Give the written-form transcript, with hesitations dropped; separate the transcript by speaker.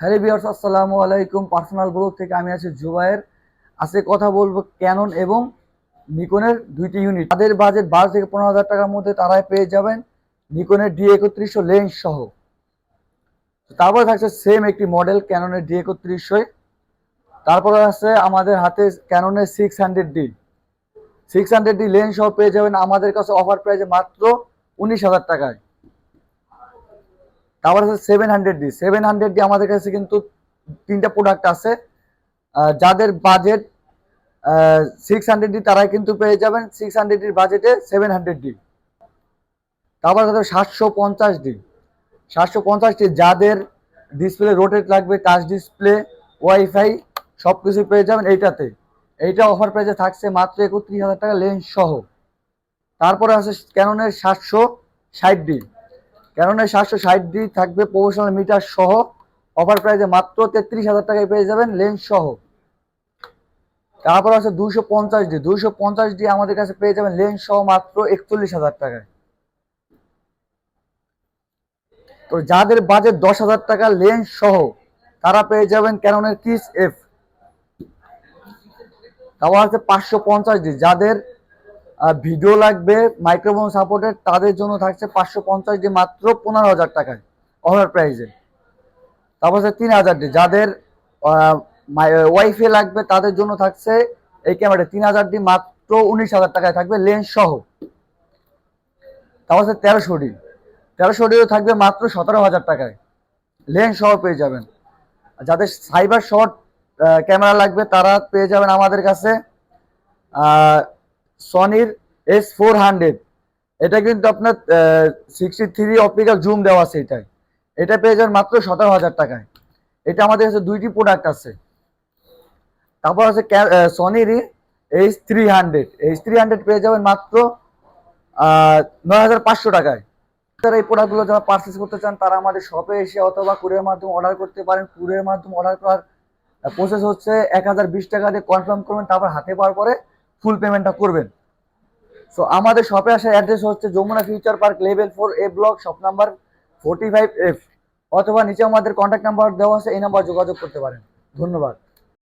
Speaker 1: Hello viewers, আসসালামু আলাইকুম। Personal blog থেকে আমি আছি জুবায়ের। আজকে কথা বলবো ক্যানন এবং নিকনের দুইটি ইউনিট। তাদের বাজেট 12 থেকে 15,000 টাকার মধ্যে তারাই পেয়ে যাবেন নিকনের D3100 লেন্স সহ। তারপরে থাকছে সেম একটি মডেল ক্যাননের D3100। তারপরে আছে আমাদের হাতে ক্যাননের 600D লেন্স সহ পেয়ে যাবেন আমাদের কাছে অফার প্রাইসে মাত্র 19,000 টাকায়। তারপর আছে 700D আমাদের কাছে কিন্তু তিনটা প্রোডাক্ট আছে। যাদের বাজেট 600D তারাই কিন্তু পেয়ে যাবেন 600Dর বাজেটে 700D। তারপর আছে 750D যাদের ডিসপ্লে রোটেট লাগবে, টাচ ডিসপ্লে, ওয়াইফাই সবকিছু পেয়ে যাবেন এইটাতে। এইটা অফার প্রাইসে থাকছে মাত্র 31,000 টাকা লেন্স সহ। তারপরে আছে ক্যাননের 760D থাকবে প্রফেশনাল মিটার সহ, অফার প্রাইসে মাত্র 33,000 টাকায় পেয়ে যাবেন লেন্স সহ। তারপর আছে 250D আমাদের কাছে পেয়ে যাবেন লেন্স সহ মাত্র 41,000 টাকায়। তো যাদের বাজেট 10,000 টাকা লেন্স সহ তারা পেয়ে যাবেন ক্যাননের কিস এফ। তারপর আছে 550D যাদের ভিডিও লাগবে মাইক্রোফোন সাপোর্টেড তাদের জন্য থাকছে 550D মাত্র 15,000 টাকায় অফার প্রাইসে। তারপর আছে 3000D যাদের ওয়াইফাই লাগবে তাদের জন্য থাকছে এই ক্যামেরা 3000D মাত্র 19,000 টাকায় থাকবে লেন্স সহ। তারপর আছে 1300Dও থাকবে মাত্র 17,000 টাকায় লেন্স সহ পেয়ে যাবেন। যাদের সাইবার শট ক্যামেরা লাগবে তারা পেয়ে যাবেন আমাদের কাছে সনির S400। এটা কিন্তু আপনার 63 অপটিক্যাল জুম দেওয়া আছে এটাই। এটা পেয়ে যাবেন মাত্র 17,000 টাকায়। এটা আমাদের কাছে দুইটি প্রোডাক্ট আছে। তারপর আছে সনিরই H300 পেয়ে যাবেন মাত্র 9,500 টাকায়। যারা এই প্রোডাক্টগুলো যারা পারচেস করতে চান তারা আমাদের শপে এসে অথবা কুরিয়ার মাধ্যমে অর্ডার করতে পারেন। কুরিয়ার মাধ্যমে অর্ডার করার প্রসেস হচ্ছে 1020 টাকা দিয়ে কনফার্ম করবেন, তারপর হাতে পাওয়ার পরে ফুল পেমেন্টটা করবেন। সো আমাদের শপে আসার অ্যাড্রেস হচ্ছে Jamuna future park level 4A block, shop number 45F, অথবা নিচে আমাদের কন্ট্যাক্ট নাম্বার দেওয়া আছে, এই নাম্বার যোগাযোগ করতে পারেন। ধন্যবাদ।